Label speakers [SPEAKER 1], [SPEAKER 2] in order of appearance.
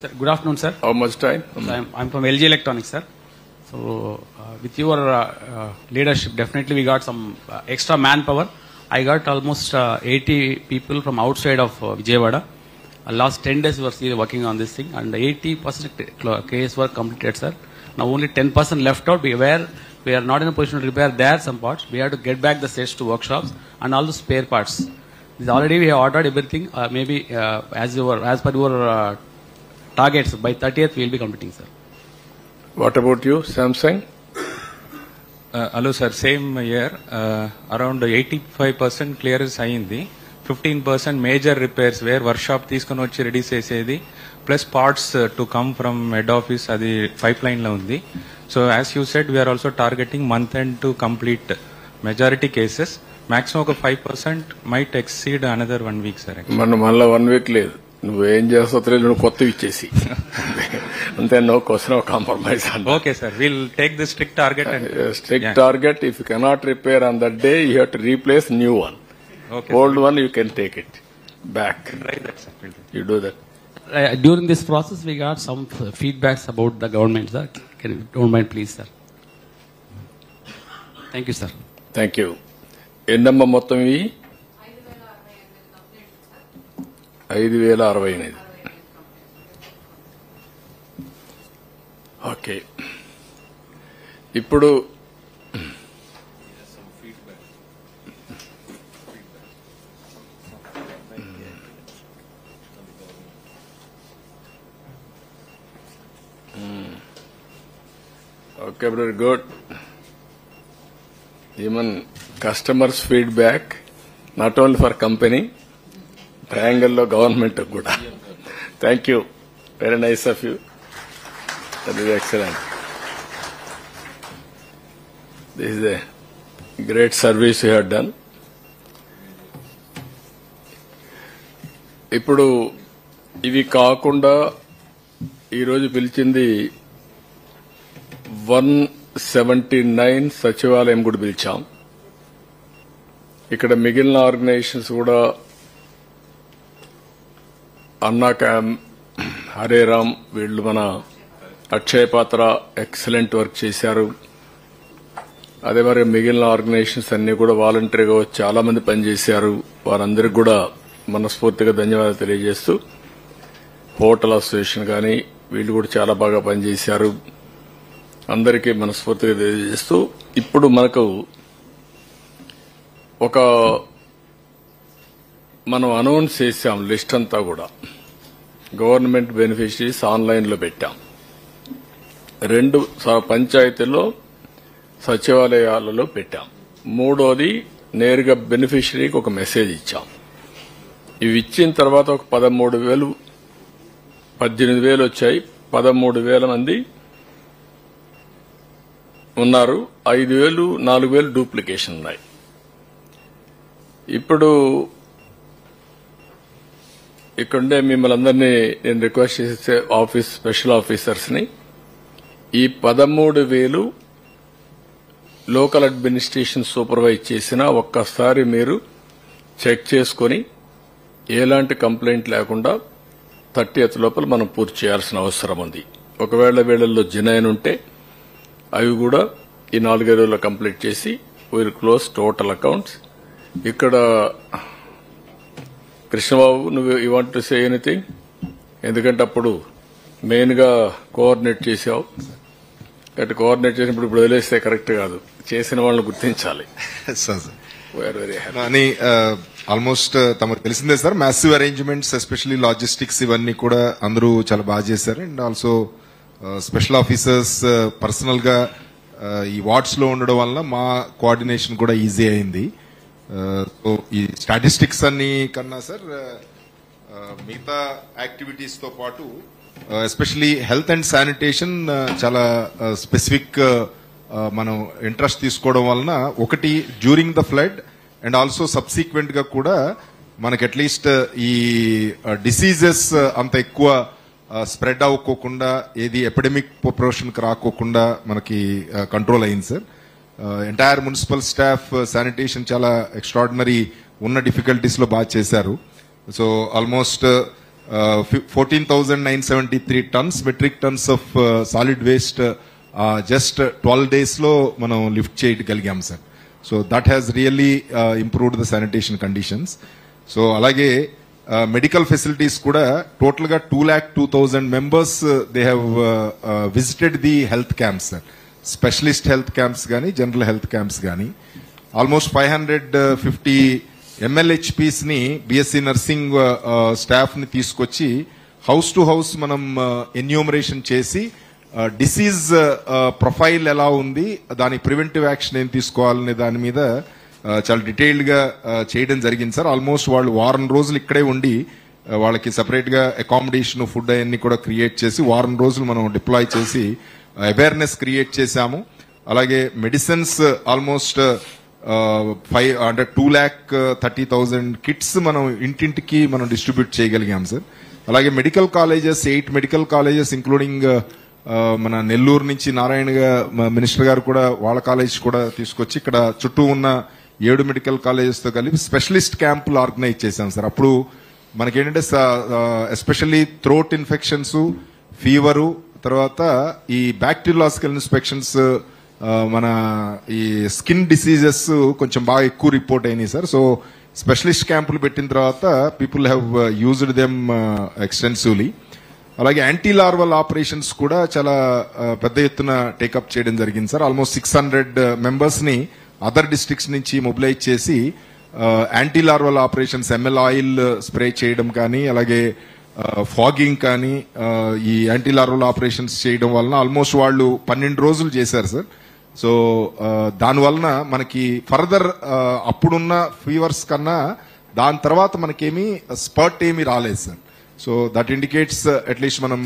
[SPEAKER 1] Sir, good afternoon, sir.
[SPEAKER 2] How much time?
[SPEAKER 1] So I'm from LG Electronics, sir. So with your leadership, definitely we got some extra manpower. I got almost 80 people from outside of Vijayawada. Last 10 days we were still working on this thing, and 80% case were completed, sir. Now only 10% left out. We are not in a position to repair there some parts. We have to get back the sets to workshops and all the spare parts. Already we have ordered everything. Maybe as per your targets, by 30th we will be completing, sir.
[SPEAKER 2] What about you, Samsung?
[SPEAKER 3] Hello, sir. Same year, around 85% clearance ayindi. 15% major repairs where workshop తీసుకొని వచ్చి ready చేసేది plus parts to come from head office అది pipeline లో ఉంది. So as you said we are also targeting month end to complete majority cases. Maximum ఒక 5% might exceed another 1 week, sir.
[SPEAKER 2] మళ్ళీ 1 week లేదు, నువ్వేం చేస్తావు తెలియదు, నువ్వు కొత్తవి ఇచ్చేసి అంతే. No question of compromise.
[SPEAKER 3] Okay sir, will take the strict target.
[SPEAKER 2] Strict target. If you cannot repair on that day, you have to replace new one. Old one you can take it back. You do that.
[SPEAKER 1] During this process we got some feedbacks about the government, sir. Can you don't mind please, sir? Thank you, sir.
[SPEAKER 2] Thank you. ఎన్నమ్మ మొత్తం ఇవి 5068. Okay, ఇప్పుడు okay, very good. Even customers' feedback, not only for company, triangle lo government kuda. Thank you. Very nice of you. That is excellent. This is a great service you have done. ఇప్పుడు ఇవి కాకుండా ఈరోజు పిలిచింది 179 సచివాలయం కూడా పిలిచాం. ఇక్కడ మిగిలిన organisations కూడా అన్నా క్యామ్, హరేరామ్, వీళ్ళు మన అక్షయ పాత్ర ఎక్సలెంట్ వర్క్ చేశారు. అదే మరి మిగిలిన ఆర్గనైజేషన్స్ అన్ని కూడా వాలంటరీగా చాలా మంది పనిచేశారు. వారందరికీ కూడా మనస్ఫూర్తిగా ధన్యవాదాలు తెలియజేస్తూ, హోటల్ అసోసియేషన్ కానీ వీళ్ళు కూడా చాలా బాగా పనిచేశారు. అందరికీ మనస్ఫూర్తిగా తెలియజేస్తూ, ఇప్పుడు మనకు మనం అనౌన్స్ చేశాం లిస్ట్ అంతా కూడా. గవర్నమెంట్ బెనిఫిషరీస్ ఆన్లైన్లో పెట్టాం. 2 పంచాయతీల్లో సచివాలయాలలో పెట్టాం. 3వది నేరుగా బెనిఫిషరీకి ఒక మెసేజ్ ఇచ్చాం. ఇవి ఇచ్చిన తర్వాత ఒక 18,000 వచ్చాయి. 13,000 మంది ఉన్నారు. 5,000, 4,000 డూప్లికేషన్ ఉన్నాయి. ఇప్పుడు ఇక్కడుండే మిమ్మల్ని అందరినీ నేను రిక్వెస్ట్ చేసే స్పెషల్ ఆఫీసర్స్ ని, ఈ 13,000 లోకల్ అడ్మినిస్ట్రేషన్ సూపర్వైజ్ చేసినా ఒక్కసారి మీరు చెక్ చేసుకుని ఎలాంటి కంప్లైంట్ లేకుండా 30th లోపల మనం పూర్తి చేయాల్సిన అవసరం ఉంది. ఒకవేళ వీళ్ళల్లో జినైన్ ఉంటే అవి కూడా ఈ 4 రోజుల్లో కంప్లీట్ చేసి విల్ క్లోజ్ టోటల్ అకౌంట్స్. ఇక్కడ కృష్ణబాబు, నువ్వు you want to say anything? ఎందుకంటే అప్పుడు మెయిన్ గా కోఆర్డినేట్ చేసావు. కాబట్టి కోఆర్డినేట్ చేసినప్పుడు ఇప్పుడు వదిలేస్తే కరెక్ట్ కాదు, చేసిన వాళ్ళని గుర్తించాలి.
[SPEAKER 4] అని ఆల్మోస్ట్ తమకు తెలిసిందే sir, massive arrangements especially logistics ఇవన్నీ కూడా అందరూ చాలా బాగా చేశారు. And also special officers personal గా ఈ వార్డ్స్ లో ఉండడం వల్ల మా కోఆర్డినేషన్ కూడా ఈజీ అయింది. సో ఈ స్టాటిస్టిక్స్ అన్ని కన్నా సార్ మిగతా యాక్టివిటీస్ తో పాటు ఎస్పెషల్లీ హెల్త్ అండ్ శానిటేషన్ చాలా స్పెసిఫిక్ మనం ఇంట్రెస్ట్ తీసుకోవడం వలన, ఒకటి during the flood and also subsequent గా కూడా మనకి అట్లీస్ట్ ఈ డిసీజెస్ అంత ఎక్కువ స్ప్రెడ్ అవ్వకోకుండా, ఏది ఎపిడమిక్ ప్రొపోర్షన్ కి రాకోకుండా మనకి కంట్రోల్ అయింది sir. Entire municipal staff, sanitation చాలా ఎక్స్ట్రాడినరీ ఉన్న డిఫికల్టీస్ లో బాగా చేశారు. So almost 14,973 tons, metric tons of solid waste just 12 days లో మనం లిఫ్ట్ చేయగలిగాం sir. So that has really improved the sanitation conditions. So అలాగే మెడికల్ ఫెసిలిటీస్ కూడా టోటల్ గా 2,02,000 members they have visited the health camps sir. Specialist health camps కానీ general health camps కానీ almost 550 MLHPs ని BSc nursing staff ని తీసుకొచ్చి house to house మనం enumeration చేసి డిసీజ్ ప్రొఫైల్ ఎలా ఉంది, దాని ప్రివెంటివ్ యాక్షన్ ఏం తీసుకోవాలనే దాని మీద చాలా డీటెయిల్డ్ గా చేయడం జరిగింది సార్. ఆల్మోస్ట్ వాళ్ళు వారం రోజులు ఇక్కడే ఉండి వాళ్ళకి సెపరేట్ గా అకామిడేషన్, ఫుడ్ అవన్నీ కూడా క్రియేట్ చేసి వారం రోజులు మనం డిప్లాయ్ చేసి అవేర్నెస్ క్రియేట్ చేశాము. అలాగే మెడిసిన్స్ ఆల్మోస్ట్ 2,30,000 కిట్స్ మనం ఇంటింటికి మనం డిస్ట్రిబ్యూట్ చేయగలిగాం సార్. అలాగే medical colleges 8 medical colleges including మన నెల్లూరు నుంచి నారాయణ మినిస్టర్ గారు కూడా వాళ్ళ కాలేజ్ కూడా తీసుకొచ్చి ఇక్కడ చుట్టూ ఉన్న 7 మెడికల్ కాలేజెస్ తో కలిపి స్పెషలిస్ట్ క్యాంపులు ఆర్గనైజ్ చేశాం సార్. అప్పుడు మనకేంటంటే ఎస్పెషల్లీ థ్రోట్ ఇన్ఫెక్షన్స్, ఫీవరు, తర్వాత ఈ బ్యాక్టీరియాలజికల్ ఇన్స్పెక్షన్స్, మన ఈ స్కిన్ డిసీజెస్ కొంచెం బాగా ఎక్కువ రిపోర్ట్ అయినాయి సార్. సో స్పెషలిస్ట్ క్యాంపులు పెట్టిన తర్వాత people have used them extensively. అలాగే యాంటీ లార్వల్ ఆపరేషన్స్ కూడా చాలా పెద్ద ఎత్తున టేకప్ చేయడం జరిగింది సార్. ఆల్మోస్ట్ 600 మెంబర్స్ ని అదర్ డిస్ట్రిక్ట్స్ నుంచి మొబిలైజ్ చేసి anti larval operations, ML oil spray చేయడం కానీ, అలాగే ఫాగింగ్ కానీ, ఈ యాంటీ లార్వల్ ఆపరేషన్స్ చేయడం వలన ఆల్మోస్ట్ వాళ్ళు 12 రోజులు చేశారు సార్. సో దాని వలన మనకి ఫర్దర్ అప్పుడున్న ఫీవర్స్ కన్నా దాని తర్వాత మనకేమీ స్పర్ట్ ఏమీ రాలేదు sir. So that indicates at least మనం